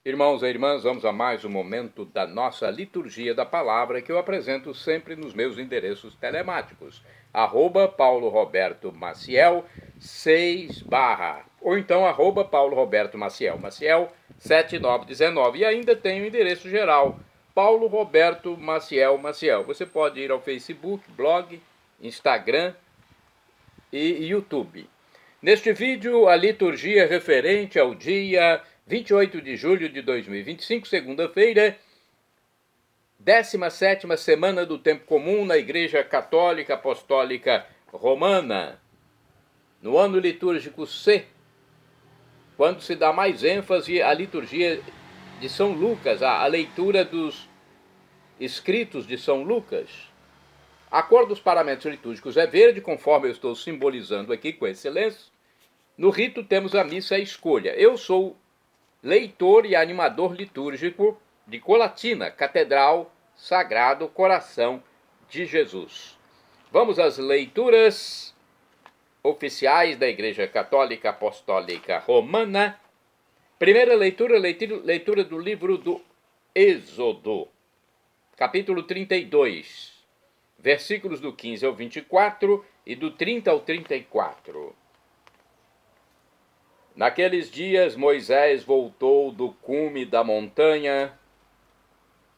Irmãos e irmãs, vamos a mais um momento da nossa liturgia da palavra que eu apresento sempre nos meus endereços telemáticos. @Paulo Roberto Maciel 6 ou então @Paulo Roberto Maciel 7919. E ainda tem o endereço geral, Paulo Roberto Maciel. Você pode ir ao Facebook, blog, Instagram e YouTube. Neste vídeo, a liturgia referente ao dia 28 de julho de 2025, segunda-feira, 17ª semana do Tempo Comum na Igreja Católica Apostólica Romana, no ano litúrgico C, quando se dá mais ênfase à liturgia de São Lucas, à leitura dos escritos de São Lucas. A cor dos paramentos litúrgicos é verde, conforme eu estou simbolizando aqui com esse lenço. No rito temos a missa à escolha. Eu sou leitor e animador litúrgico de Colatina, Catedral Sagrado Coração de Jesus. Vamos às leituras oficiais da Igreja Católica Apostólica Romana. Primeira leitura do livro do Êxodo, capítulo 32. Versículos do 15 ao 24 e do 30 ao 34. Naqueles dias Moisés voltou do cume da montanha,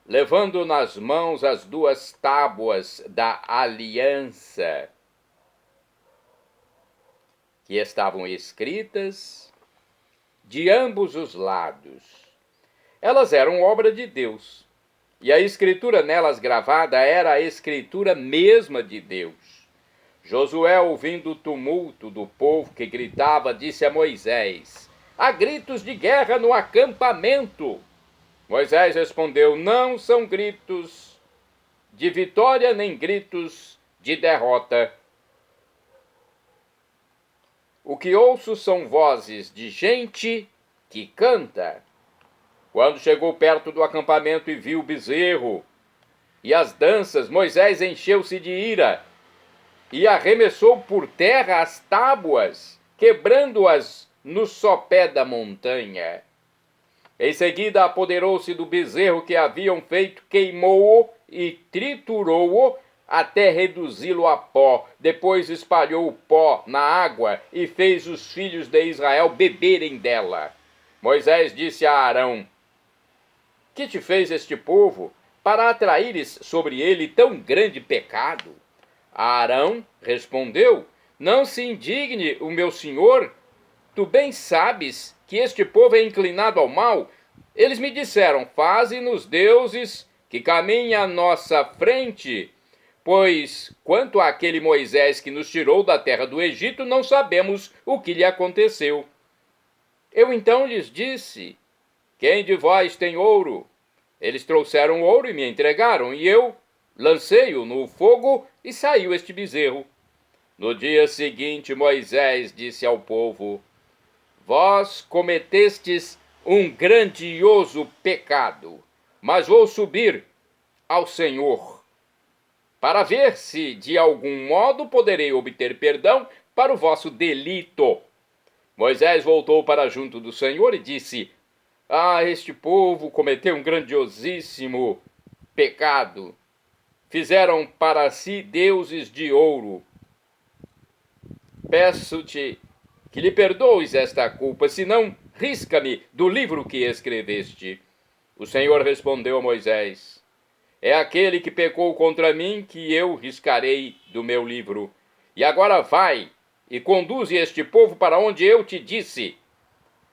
levando nas mãos as 2 tábuas da aliança, que estavam escritas de ambos os lados. Elas eram obra de Deus, e a escritura nelas gravada era a escritura mesma de Deus. Josué, ouvindo o tumulto do povo que gritava, disse a Moisés: há gritos de guerra no acampamento. Moisés respondeu: não são gritos de vitória nem gritos de derrota. O que ouço são vozes de gente que canta. Quando chegou perto do acampamento e viu o bezerro e as danças, Moisés encheu-se de ira e arremessou por terra as tábuas, quebrando-as no sopé da montanha. Em seguida apoderou-se do bezerro que haviam feito, queimou-o e triturou-o até reduzi-lo a pó. Depois espalhou o pó na água e fez os filhos de Israel beberem dela. Moisés disse a Arão: que te fez este povo para atraíres sobre ele tão grande pecado? Arão respondeu: não se indigne o meu senhor, tu bem sabes que este povo é inclinado ao mal. Eles me disseram: faze-nos deuses que caminhem à nossa frente, pois quanto àquele Moisés que nos tirou da terra do Egito, não sabemos o que lhe aconteceu. Eu então lhes disse: quem de vós tem ouro? Eles trouxeram ouro e me entregaram, e eu lancei-o no fogo e saiu este bezerro. No dia seguinte, Moisés disse ao povo: vós cometestes um grandioso pecado, mas vou subir ao Senhor, para ver se de algum modo poderei obter perdão para o vosso delito. Moisés voltou para junto do Senhor e disse: este povo cometeu um grandiosíssimo pecado. Fizeram para si deuses de ouro. Peço-te que lhe perdoes esta culpa, senão risca-me do livro que escreveste. O Senhor respondeu a Moisés: é aquele que pecou contra mim que eu riscarei do meu livro. E agora vai e conduze este povo para onde eu te disse.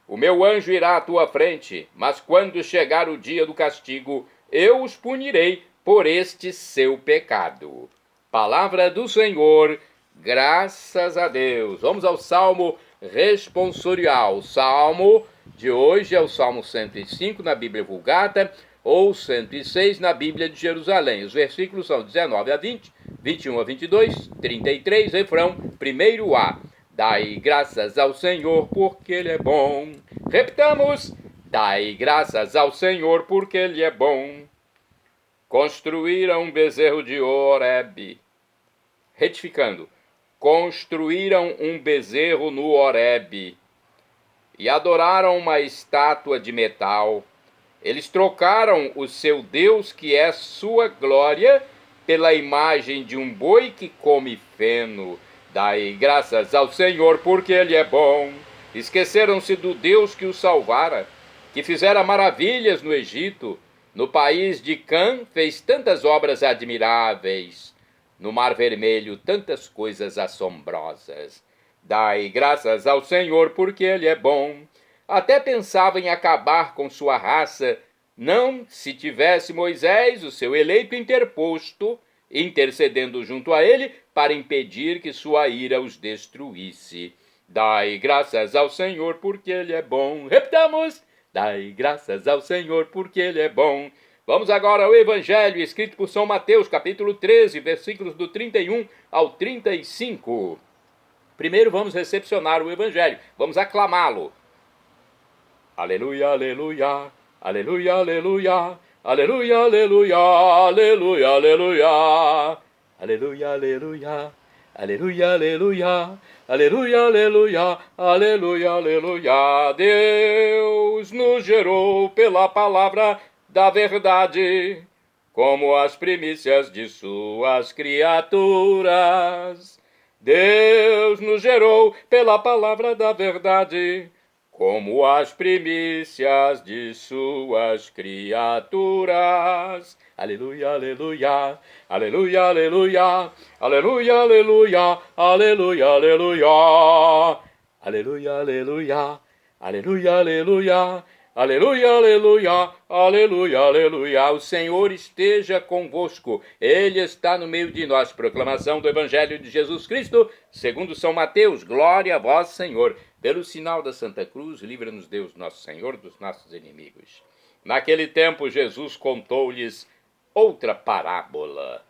O meu anjo irá à tua frente, mas quando chegar o dia do castigo, eu os punirei por este seu pecado. Palavra do Senhor, graças a Deus. Vamos ao Salmo responsorial. O Salmo de hoje é o Salmo 105 na Bíblia Vulgata, ou 106 na Bíblia de Jerusalém. Os versículos são 19 a 20, 21 a 22, 33, refrão, 1a. Dai graças ao Senhor porque Ele é bom. Repitamos: dai graças ao Senhor porque Ele é bom. Construíram um bezerro de Horebe. Retificando: construíram um bezerro no Horebe e adoraram uma estátua de metal. Eles trocaram o seu Deus, que é sua glória, pela imagem de um boi que come feno. Dai graças ao Senhor, porque Ele é bom. Esqueceram-se do Deus que os salvara, que fizera maravilhas no Egito. No país de Cã fez tantas obras admiráveis. No Mar Vermelho tantas coisas assombrosas. Dai graças ao Senhor, porque Ele é bom. Até pensava em acabar com sua raça, não se tivesse Moisés, o seu eleito, interposto, intercedendo junto a ele, para impedir que sua ira os destruísse. Dai graças ao Senhor, porque Ele é bom. Repitamos! Dai graças ao Senhor, porque Ele é bom. Vamos agora ao Evangelho, escrito por São Mateus, capítulo 13, versículos do 31 ao 35. Primeiro vamos recepcionar o Evangelho, vamos aclamá-lo. Aleluia, aleluia, aleluia, aleluia, aleluia, aleluia, aleluia, aleluia, aleluia, aleluia, aleluia, aleluia, aleluia, aleluia, aleluia, aleluia. Deus nos gerou pela palavra da verdade, como as primícias de suas criaturas. Deus nos gerou pela palavra da verdade, como as primícias de suas criaturas. Aleluia, aleluia, aleluia, aleluia, aleluia, aleluia, aleluia, aleluia, aleluia, aleluia, aleluia, aleluia, aleluia, aleluia, aleluia, aleluia. O Senhor esteja convosco, Ele está no meio de nós. Proclamação do Evangelho de Jesus Cristo, segundo São Mateus. Glória a vós, Senhor. Pelo sinal da Santa Cruz, livra-nos Deus, nosso Senhor, dos nossos inimigos. Naquele tempo, Jesus contou-lhes outra parábola.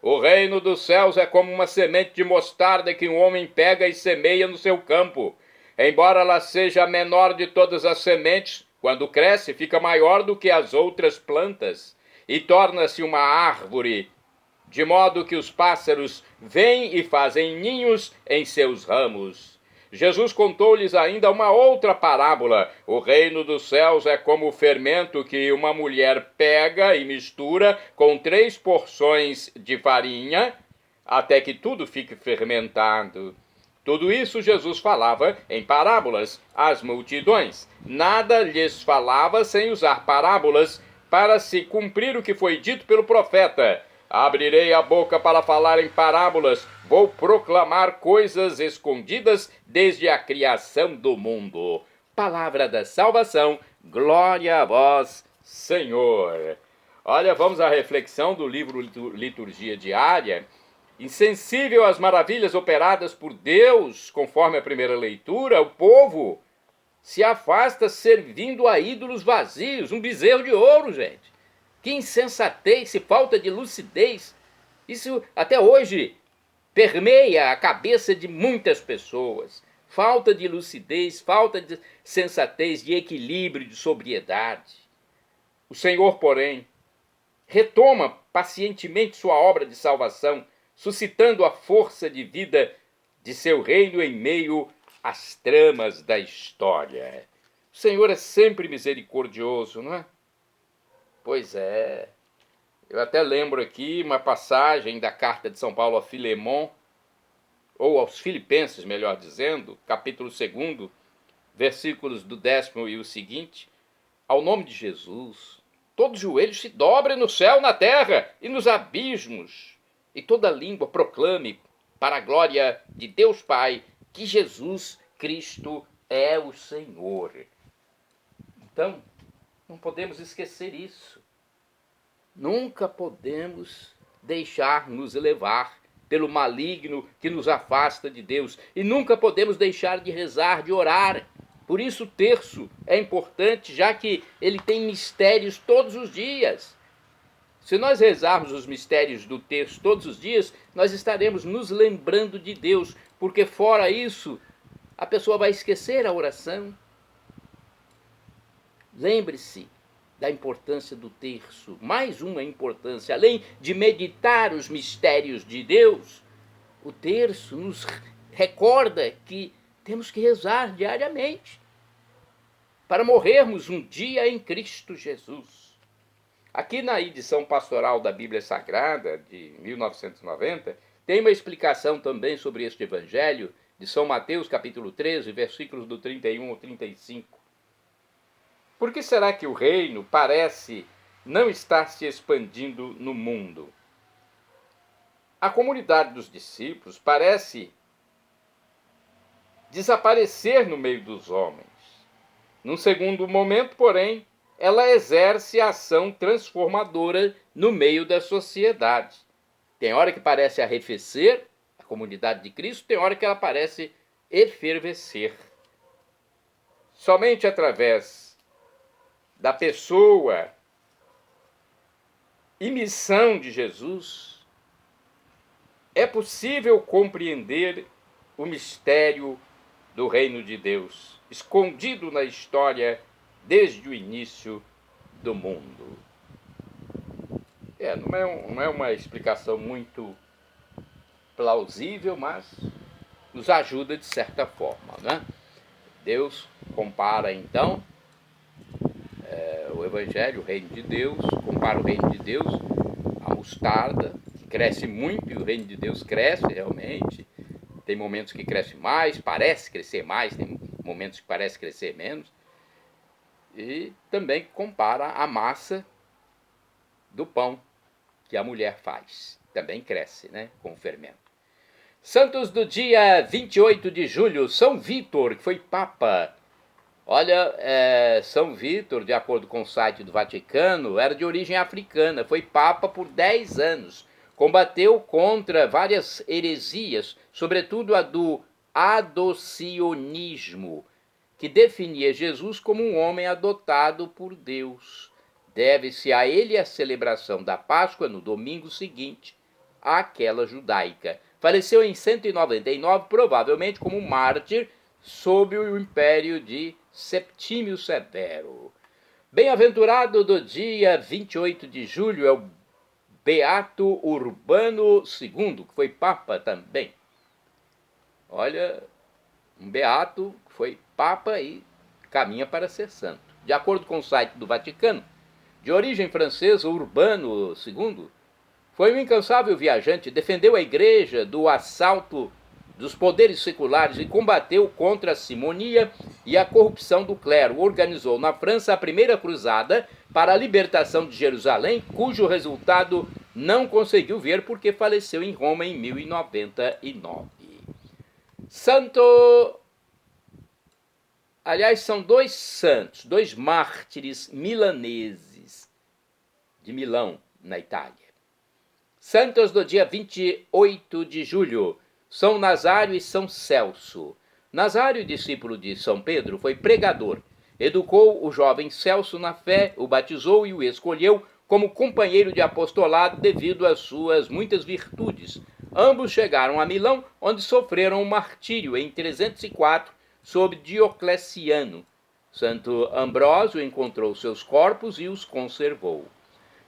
O reino dos céus é como uma semente de mostarda que um homem pega e semeia no seu campo. Embora ela seja a menor de todas as sementes, quando cresce, fica maior do que as outras plantas e torna-se uma árvore, de modo que os pássaros vêm e fazem ninhos em seus ramos. Jesus contou-lhes ainda uma outra parábola. O reino dos céus é como o fermento que uma mulher pega e mistura com 3 porções de farinha, até que tudo fique fermentado. Tudo isso Jesus falava em parábolas às multidões. Nada lhes falava sem usar parábolas, para se cumprir o que foi dito pelo profeta. Abrirei a boca para falar em parábolas, vou proclamar coisas escondidas desde a criação do mundo. Palavra da salvação, glória a vós, Senhor. Olha, vamos à reflexão do livro Liturgia Diária. Insensível às maravilhas operadas por Deus, conforme a primeira leitura, o povo se afasta servindo a ídolos vazios, um bezerro de ouro, gente. Que insensatez, que falta de lucidez. Isso até hoje permeia a cabeça de muitas pessoas. Falta de lucidez, falta de sensatez, de equilíbrio, de sobriedade. O Senhor, porém, retoma pacientemente sua obra de salvação, suscitando a força de vida de seu reino em meio às tramas da história. O Senhor é sempre misericordioso, não é? Pois é. Eu até lembro aqui uma passagem da carta de São Paulo a Filemon, ou aos Filipenses, melhor dizendo, capítulo 2, versículos do 10º e o seguinte: ao nome de Jesus, todo joelho se dobre no céu, na terra e nos abismos, e toda língua proclame para a glória de Deus Pai que Jesus Cristo é o Senhor. Então, não podemos esquecer isso. Nunca podemos deixar nos levar pelo maligno que nos afasta de Deus. E nunca podemos deixar de rezar, de orar. Por isso o terço é importante, já que ele tem mistérios todos os dias. Se nós rezarmos os mistérios do terço todos os dias, nós estaremos nos lembrando de Deus, porque fora isso, a pessoa vai esquecer a oração. Lembre-se da importância do terço. Mais uma importância, além de meditar os mistérios de Deus, o terço nos recorda que temos que rezar diariamente. para morrermos um dia em Cristo Jesus. Aqui na edição pastoral da Bíblia Sagrada, de 1990, tem uma explicação também sobre este evangelho, de São Mateus, capítulo 13, versículos do 31 ao 35. Por que será que o reino parece não estar se expandindo no mundo? A comunidade dos discípulos parece desaparecer no meio dos homens. Num segundo momento, porém, ela exerce ação transformadora no meio da sociedade. Tem hora que parece arrefecer, a comunidade de Cristo, tem hora que ela parece efervescer. Somente através da pessoa e missão de Jesus é possível compreender o mistério do reino de Deus, escondido na história desde o início do mundo. Não é uma explicação muito plausível, mas nos ajuda de certa forma, né? Deus compara, então, o Evangelho, o reino de Deus, compara o reino de Deus à mostarda, que cresce muito, e o reino de Deus cresce realmente. Tem momentos que cresce mais, parece crescer mais, tem momentos que parece crescer menos. E também compara a massa do pão que a mulher faz. Também cresce, né, com o fermento. Santos do dia 28 de julho, São Vítor, que foi Papa. Olha, São Vítor, de acordo com o site do Vaticano, era de origem africana, foi Papa por 10 anos. Combateu contra várias heresias, sobretudo a do adocionismo, que definia Jesus como um homem adotado por Deus. Deve-se a ele a celebração da Páscoa no domingo seguinte àquela judaica. Faleceu em 199, provavelmente como mártir, sob o império de Septímio Severo. Bem-aventurado do dia 28 de julho é o Beato Urbano II, que foi Papa também. Olha, um beato que foi Papa e caminha para ser santo. De acordo com o site do Vaticano, de origem francesa, Urbano II foi um incansável viajante, defendeu a igreja do assalto dos poderes seculares e combateu contra a simonia e a corrupção do clero. Organizou na França a primeira cruzada para a libertação de Jerusalém, cujo resultado não conseguiu ver porque faleceu em Roma em 1099. Santo... Aliás, são dois santos, dois mártires milaneses de Milão, na Itália. Santos do dia 28 de julho, São Nazário e São Celso. Nazário, discípulo de São Pedro, foi pregador. Educou o jovem Celso na fé, o batizou e o escolheu como companheiro de apostolado devido às suas muitas virtudes. Ambos chegaram a Milão, onde sofreram um martírio em 304 sob Diocleciano. Santo Ambrósio encontrou seus corpos e os conservou.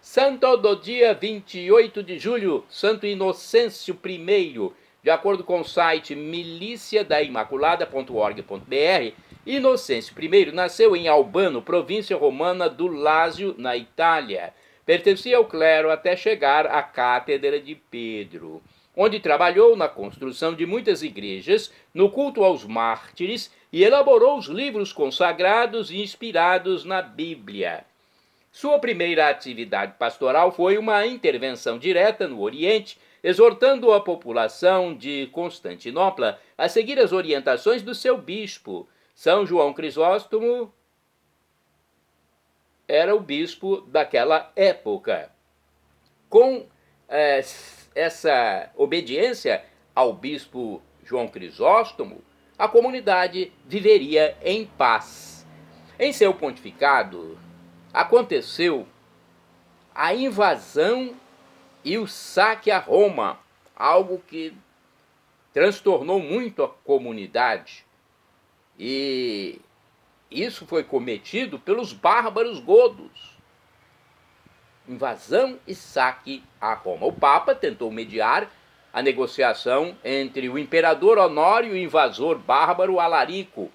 Santo do dia 28 de julho, Santo Inocêncio I, de acordo com o site miliciadaimaculada.org.br, Inocêncio I nasceu em Albano, província romana do Lásio, na Itália. Pertencia ao clero até chegar à Cátedra de Pedro, onde trabalhou na construção de muitas igrejas, no culto aos mártires e elaborou os livros consagrados e inspirados na Bíblia. Sua primeira atividade pastoral foi uma intervenção direta no Oriente, exortando a população de Constantinopla a seguir as orientações do seu bispo. São João Crisóstomo era o bispo daquela época. Com essa obediência ao bispo João Crisóstomo, a comunidade viveria em paz. Em seu pontificado, aconteceu a invasão e o saque a Roma, algo que transtornou muito a comunidade. E isso foi cometido pelos bárbaros godos. Invasão e saque a Roma. O Papa tentou mediar a negociação entre o imperador Honório e o invasor bárbaro Alarico,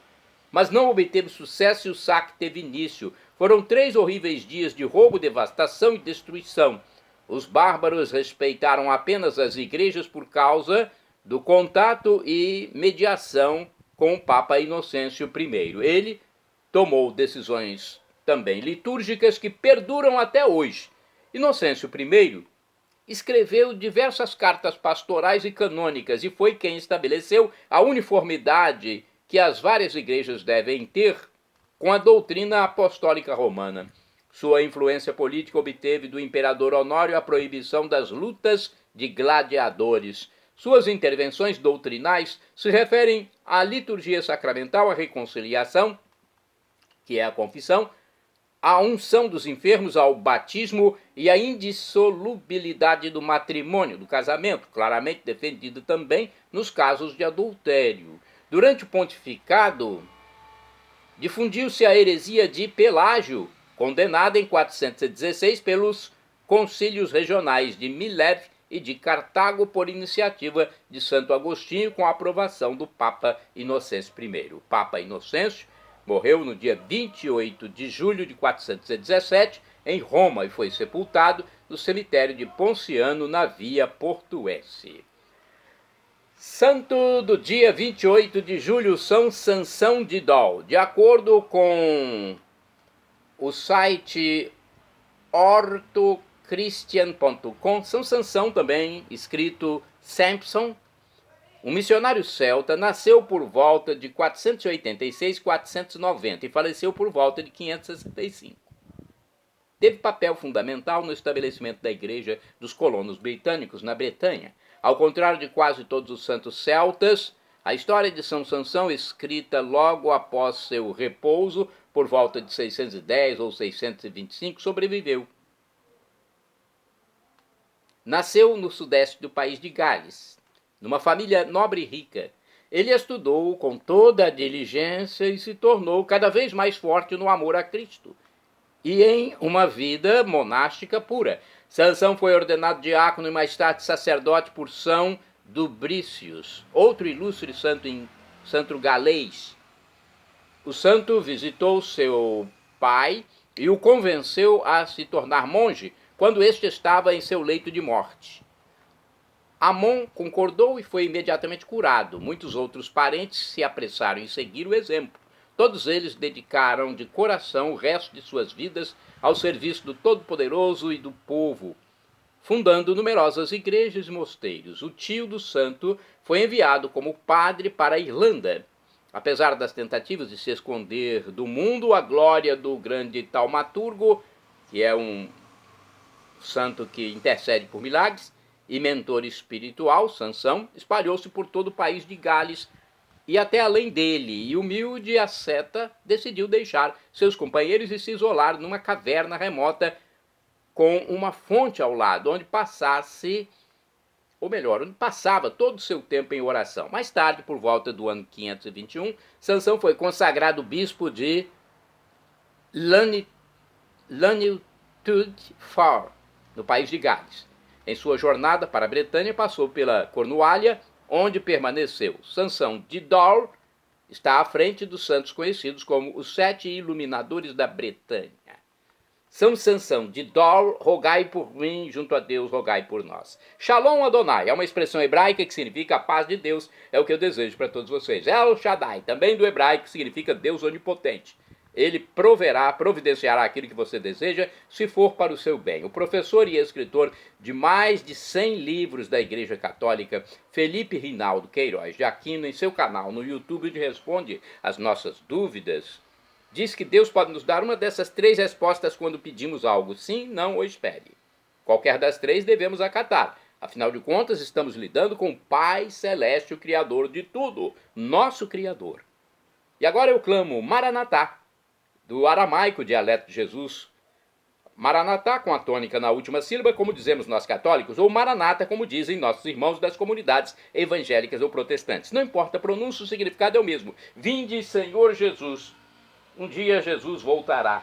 mas não obteve sucesso e o saque teve início. Foram 3 horríveis dias de roubo, devastação e destruição. Os bárbaros respeitaram apenas as igrejas por causa do contato e mediação com o Papa Inocêncio I. Ele tomou decisões também litúrgicas que perduram até hoje. Inocêncio I escreveu diversas cartas pastorais e canônicas e foi quem estabeleceu a uniformidade que as várias igrejas devem ter com a doutrina apostólica romana. Sua influência política obteve do imperador Honório a proibição das lutas de gladiadores. Suas intervenções doutrinais se referem à liturgia sacramental, à reconciliação, que é a confissão, à unção dos enfermos, ao batismo e à indissolubilidade do matrimônio, do casamento, claramente defendido também nos casos de adultério. Durante o pontificado, difundiu-se a heresia de Pelágio, condenada em 416 pelos concílios regionais de Milev e de Cartago por iniciativa de Santo Agostinho, com a aprovação do Papa Inocêncio I. O Papa Inocêncio morreu no dia 28 de julho de 417 em Roma e foi sepultado no cemitério de Ponciano, na Via Portuense. Santo do dia 28 de julho, São Sansão de Dol. De acordo com o site ortochristian.com, São Sansão, também escrito Samson, um missionário celta, nasceu por volta de 486 e 490 e faleceu por volta de 565. Teve papel fundamental no estabelecimento da igreja dos colonos britânicos na Bretanha. Ao contrário de quase todos os santos celtas, a história de São Sansão, escrita logo após seu repouso, por volta de 610 ou 625, sobreviveu. Nasceu no sudeste do país de Gales, numa família nobre e rica. Ele estudou com toda a diligência e se tornou cada vez mais forte no amor a Cristo e em uma vida monástica pura. Sansão foi ordenado diácono e mais tarde sacerdote por São Dubricius, outro ilustre santo galês. O santo visitou seu pai e o convenceu a se tornar monge quando este estava em seu leito de morte. Amon concordou e foi imediatamente curado. Muitos outros parentes se apressaram em seguir o exemplo. Todos eles dedicaram de coração o resto de suas vidas ao serviço do Todo-Poderoso e do povo, fundando numerosas igrejas e mosteiros. O tio do santo foi enviado como padre para a Irlanda. Apesar das tentativas de se esconder do mundo, a glória do grande taumaturgo, que é um santo que intercede por milagres, e mentor espiritual, Sansão, espalhou-se por todo o país de Gales e até além dele, e humilde asceta decidiu deixar seus companheiros e se isolar numa caverna remota com uma fonte ao lado, onde onde passava todo o seu tempo em oração. Mais tarde, por volta do ano 521, Sansão foi consagrado bispo de Llaniltud-Fawr, no país de Gales. Em sua jornada para a Bretanha, passou pela Cornualha, onde permaneceu. Sansão de Dol está à frente dos santos conhecidos como os 7 iluminadores da Bretanha. São Sansão de Dol, rogai por mim, junto a Deus, rogai por nós. Shalom Adonai é uma expressão hebraica que significa a paz de Deus, é o que eu desejo para todos vocês. El Shaddai, também do hebraico, significa Deus onipotente. Ele providenciará aquilo que você deseja, se for para o seu bem. O professor e escritor de mais de 100 livros da Igreja Católica, Felipe Rinaldo Queiroz de Aquino, em seu canal no YouTube, onde responde às nossas dúvidas, diz que Deus pode nos dar uma dessas 3 respostas quando pedimos algo: sim, não ou espere. Qualquer das 3 devemos acatar. Afinal de contas, estamos lidando com o Pai Celeste, o Criador de tudo, nosso Criador. E agora eu clamo Maranatá, do aramaico dialeto de Jesus. Maranatá com a tônica na última sílaba, como dizemos nós católicos, ou Maranata, como dizem nossos irmãos das comunidades evangélicas ou protestantes. Não importa a pronúncia, o significado é o mesmo. Vinde, Senhor Jesus. Um dia Jesus voltará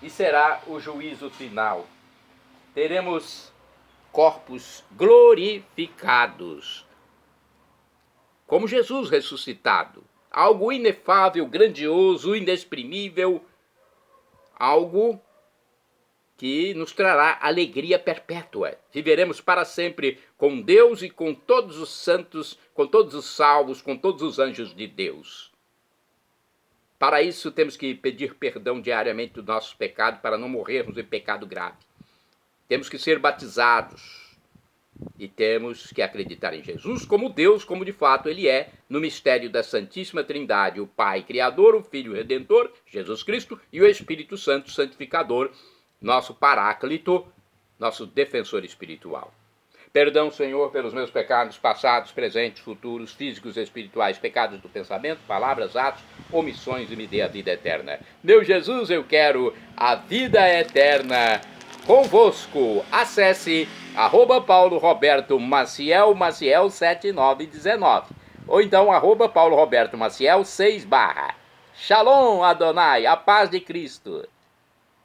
e será o juízo final. Teremos corpos glorificados, como Jesus ressuscitado. algo inefável, grandioso, inexprimível, algo que nos trará alegria perpétua. Viveremos para sempre com Deus e com todos os santos, com todos os salvos, com todos os anjos de Deus. Para isso temos que pedir perdão diariamente do nosso pecado, para não morrermos em pecado grave. Temos que ser batizados e temos que acreditar em Jesus como Deus, como de fato Ele é, no mistério da Santíssima Trindade, o Pai Criador, o Filho Redentor, Jesus Cristo, e o Espírito Santo Santificador, nosso Paráclito, nosso defensor espiritual. Perdão, Senhor, pelos meus pecados passados, presentes, futuros, físicos e espirituais, pecados do pensamento, palavras, atos, omissões, e me dê a vida eterna. Meu Jesus, eu quero a vida eterna convosco. Acesse @PauloRobertoMaciel, Maciel 7919. Ou então @PauloRobertoMaciel 6 /. Shalom, Adonai, a paz de Cristo.